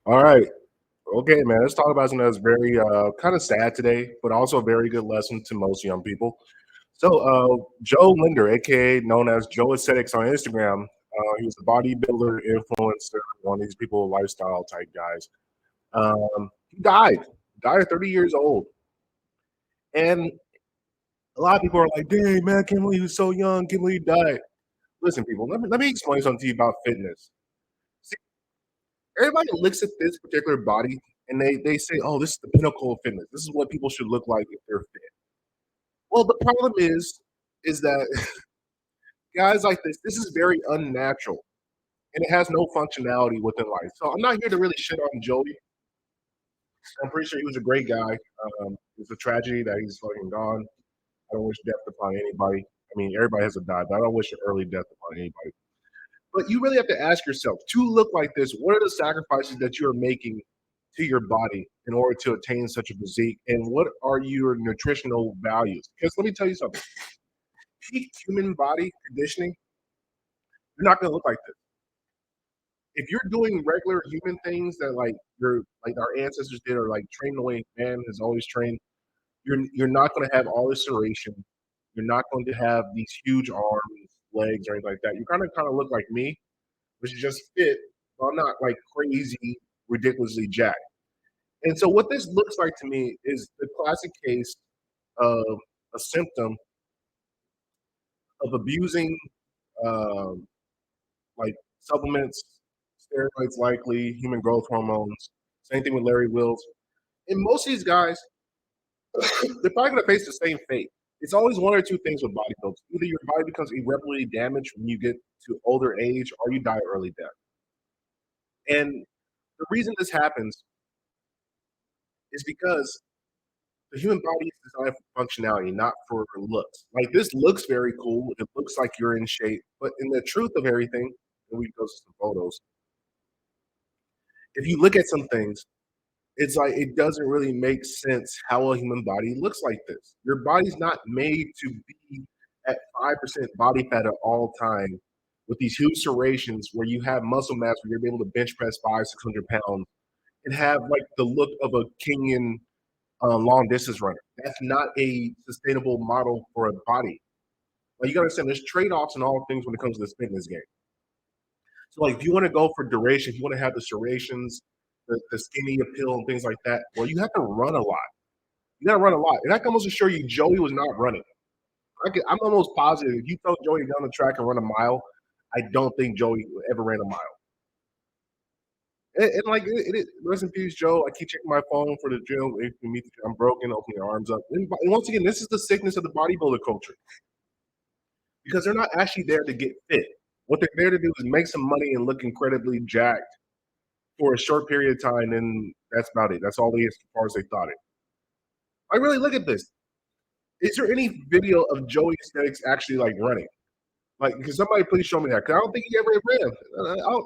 All right. Okay, man. Let's talk about something that's very kind of sad today, but also a very good lesson to most young people. So, Joe Linder, aka known as Joesthetics on Instagram, he's a bodybuilder, influencer, one of these people, lifestyle type guys. He died at 30 years old, and a lot of people are like, "Dang, man, I can't believe he was so young. Can't believe he died." Listen, people, let me explain something to you about fitness. See, everybody looks at this particular body and they say, "Oh, this is the pinnacle of fitness. This is what people should look like if they're fit." Well, the problem is that guys like this is very unnatural and it has no functionality within life. So I'm not here to really shit on Joey. I'm pretty sure he was a great guy. It's a tragedy that he's fucking gone. I don't wish death upon anybody. I mean, everybody has to die, but I don't wish an early death upon anybody. But you really have to ask yourself to look like this, what are the sacrifices that you're making to your body in order to attain such a physique? And what are your nutritional values? Because let me tell you something peak human body conditioning, you're not going to look like this. If you're doing regular human things that like our ancestors did or like train the way man has always trained, you're not going to have all this serration. You're not going to have these huge arms, legs, or anything like that. You kind of look like me, which is just fit, but I'm not like crazy, ridiculously jacked. And so what this looks like to me is the classic case of a symptom of abusing um, like supplements, steroids, likely human growth hormones. Same thing with Larry Wills. And most of these guys, they're probably going to face the same fate. It's always one or two things with bodybuilders. Either your body becomes irreparably damaged when you get to older age, or you die early death. And the reason this happens is because the human body is designed for functionality, not for looks. Like this looks very cool. It looks like you're in shape, but in the truth of everything, and we go to some photos. If you look at some things, it's like it doesn't really make sense how a human body looks like this. Your body's not made to be at 5% body fat at all time with these huge serrations where you have muscle mass where you're able to bench press 500, 600 pounds and have like the look of a Kenyan long distance runner. That's not a sustainable model for a body. Like you gotta understand, there's trade offs in all things when it comes to this fitness game. So, like, if you want to go for duration, if you want to have the serrations, the skinny appeal, and things like that, well, you have to run a lot. You got to run a lot, and I can almost assure you, Joey was not running. I'm almost positive if you tell Joey down the track and run a mile, I don't think Joey ever ran a mile. And like, rest in peace, Joe. I keep checking my phone for the gym. If you meet, I'm broken. Open your arms up. And once again, this is the sickness of the bodybuilder culture because they're not actually there to get fit. What they're there to do is make some money and look incredibly jacked for a short period of time, and that's about it. That's all they as far as they thought it. I really look at this. Is there any video of Joey Aesthetics actually like running? Like, can somebody please show me that? Because I don't think he ever ran.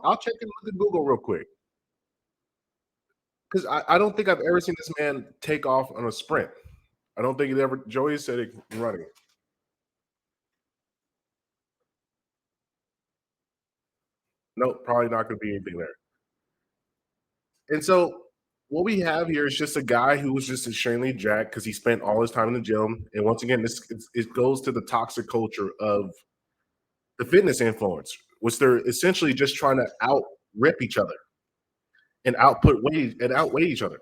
I'll check and look at Google real quick. Because I don't think I've ever seen this man take off on a sprint. I don't think it ever. Joey Aesthetics running. Nope, probably not going to be anything there. And so what we have here is just a guy who was just extremely jacked because he spent all his time in the gym. And once again, it goes to the toxic culture of the fitness influence, which they're essentially just trying to out rip each other and outweigh each other.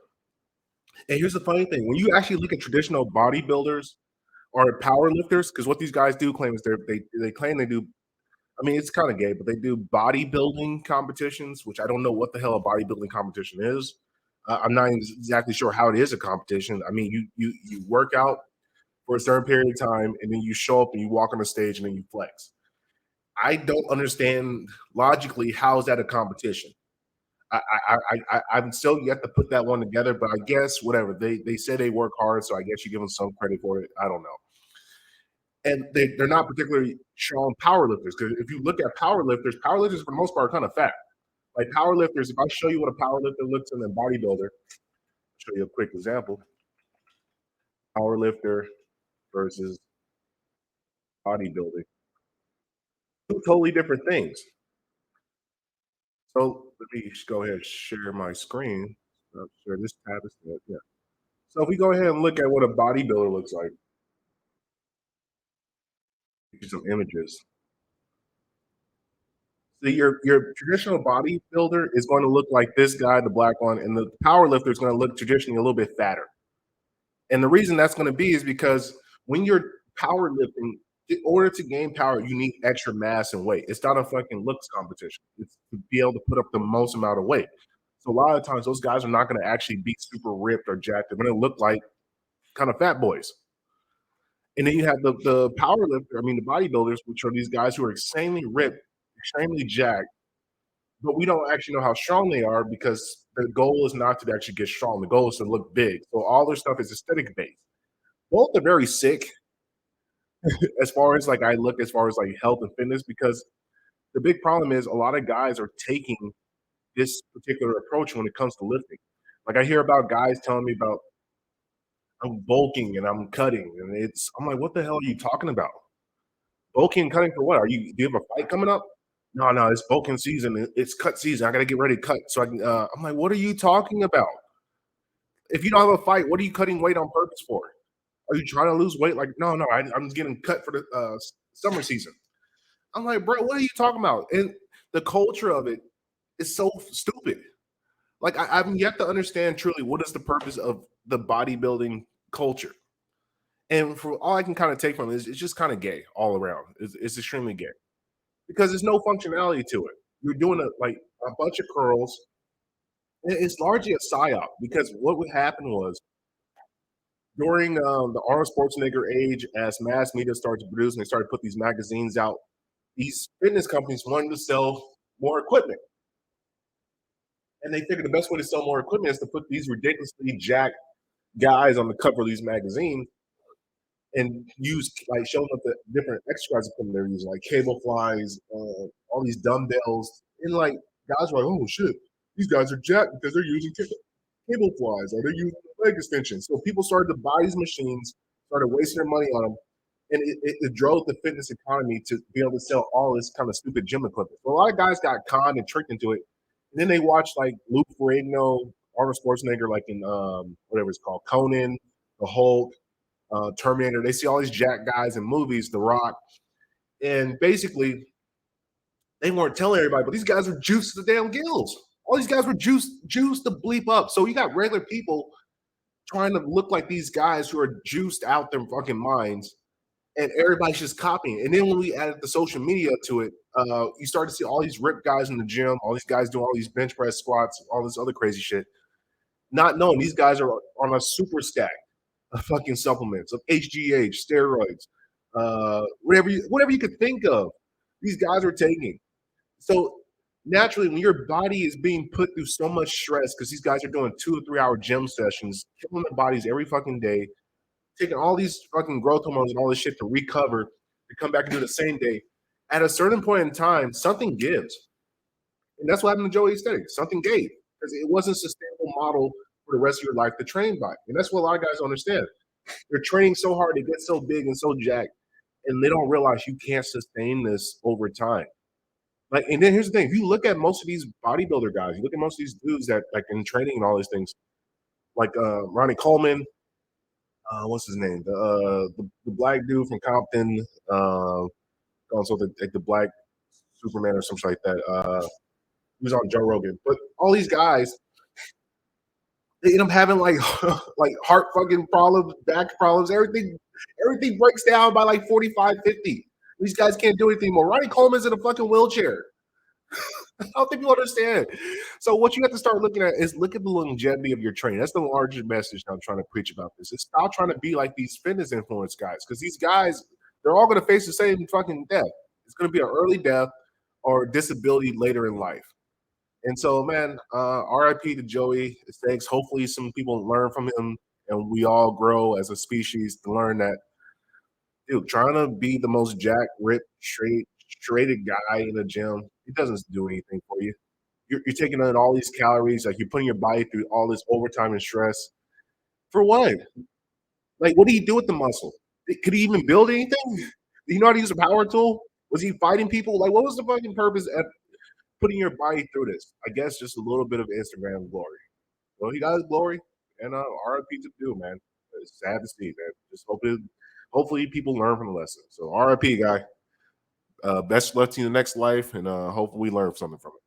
And here's the funny thing: when you actually look at traditional bodybuilders or power lifters, because what these guys do claim is they claim they do. I mean, it's kind of gay, but they do bodybuilding competitions, which I don't know what the hell a bodybuilding competition is. I'm not exactly sure how it is a competition. I mean, you work out for a certain period of time, and then you show up and you walk on the stage and then you flex. I don't understand logically how is that a competition. I'm still yet to put that one together, but I guess whatever they say they work hard, so I guess you give them some credit for it. I don't know, and they're not particularly strong power lifters because if you look at power lifters for the most part are kind of fat. Like power lifters, if I show you what a power lifter looks in a bodybuilder, I'll show you a quick example: power lifter versus bodybuilding, two totally different things. So Let me go ahead and share my screen. Share this tab instead. Yeah. So if we go ahead and look at what a bodybuilder looks like, some images. So your traditional bodybuilder is going to look like this guy, the black one, and the power lifter is going to look traditionally a little bit fatter. And the reason that's going to be is because when you're powerlifting, in order to gain power, you need extra mass and weight. It's not a fucking looks competition. It's to be able to put up the most amount of weight. So a lot of times those guys are not going to actually be super ripped or jacked. They're going to look like kind of fat boys. And then you have the power lifter, I mean the bodybuilders, which are these guys who are extremely ripped, extremely jacked, but we don't actually know how strong they are because the goal is not to actually get strong. The goal is to look big. So all their stuff is aesthetic based. Both are very sick as far as like I look as far as like health and fitness because the big problem is a lot of guys are taking this particular approach when it comes to lifting. Like I hear about guys telling me about I'm bulking and I'm cutting, and I'm like, what the hell are you talking about? Bulking and cutting for what? Do you have a fight coming up? No, no, it's bulking season. It's cut season. I got to get ready to cut. So I can. I'm like, what are you talking about? If you don't have a fight, what are you cutting weight on purpose for? Are you trying to lose weight? Like, no, no, I'm just getting cut for the summer season. I'm like, bro, what are you talking about? And the culture of it is so stupid. Like, I'm yet to understand truly what is the purpose of the bodybuilding culture. And for all I can kind of take from it is it's just kind of gay all around. It's extremely gay because there's no functionality to it. You're doing like a bunch of curls. It's largely a psyop because what would happen was during the Arnold Schwarzenegger age, as mass media started to produce and they started to put these magazines out, these fitness companies wanted to sell more equipment. And they figured the best way to sell more equipment is to put these ridiculously jacked guys on the cover of these magazines and use like showing up the different exercise equipment they're using, like cable flies, all these dumbbells, and like guys were like, "Oh shit, these guys are jacked because they're using cable flies or they're using leg extensions." So people started to buy these machines, started wasting their money on them, and it drove the fitness economy to be able to sell all this kind of stupid gym equipment. So a lot of guys got conned and tricked into it, and then they watched like Luke Ferrigno, Arnold Schwarzenegger, like in whatever it's called, Conan, the Hulk, Terminator. They see all these jack guys in movies, The Rock, and basically they weren't telling everybody, but these guys were juiced to the damn gills. All these guys were juiced to bleep up. So you got regular people trying to look like these guys who are juiced out their fucking minds, and everybody's just copying. And then when we added the social media to it, you start to see all these ripped guys in the gym, all these guys doing all these bench press squats, all this other crazy shit, not knowing these guys are on a super stack of fucking supplements, of HGH, steroids, whatever you could think of. These guys are taking. So naturally, when your body is being put through so much stress, because these guys are doing 2 or 3 hour gym sessions, killing their bodies every fucking day, taking all these fucking growth hormones and all this shit to recover, to come back and do the same day. At a certain point in time, something gives. And that's what happened to Joey Aesthetics. Something gave because it wasn't a sustainable model for the rest of your life to train by. And that's what a lot of guys don't understand. They're training so hard to get so big and so jacked, and they don't realize you can't sustain this over time. Like, and then here's the thing: if you look at most of these bodybuilder guys, you look at most of these dudes that like in training and all these things, like Ronnie Coleman, what's his name? The black dude from Compton, also the black Superman or something like that. He was on Joe Rogan, but all these guys, they end up having like like heart fucking problems, back problems, everything breaks down by like 45, 50. These guys can't do anything more. Ronnie Coleman's in a fucking wheelchair. I don't think people understand. So what you have to start looking at is look at the longevity of your training. That's the largest message I'm trying to preach about this. Is stop trying to be like these fitness influence guys, because these guys, they're all going to face the same fucking death. It's going to be an early death or disability later in life. And so, man, RIP to Joey. Thanks. Hopefully, some people learn from him, and we all grow as a species to learn that, dude, trying to be the most jack, ripped, straighted guy in the gym, it doesn't do anything for you. You're taking on all these calories, like you're putting your body through all this overtime and stress for what? Like, what do you do with the muscle? Could he even build anything? Do you know how to use a power tool? Was he fighting people? Like, what was the fucking purpose? putting your body through this. I guess just a little bit of Instagram glory. Well, he got his glory, and RIP to the dude, man. It's sad to see, man. Just hopefully people learn from the lesson. So RIP, guy. Best luck to you in the next life, and hopefully we learn something from it.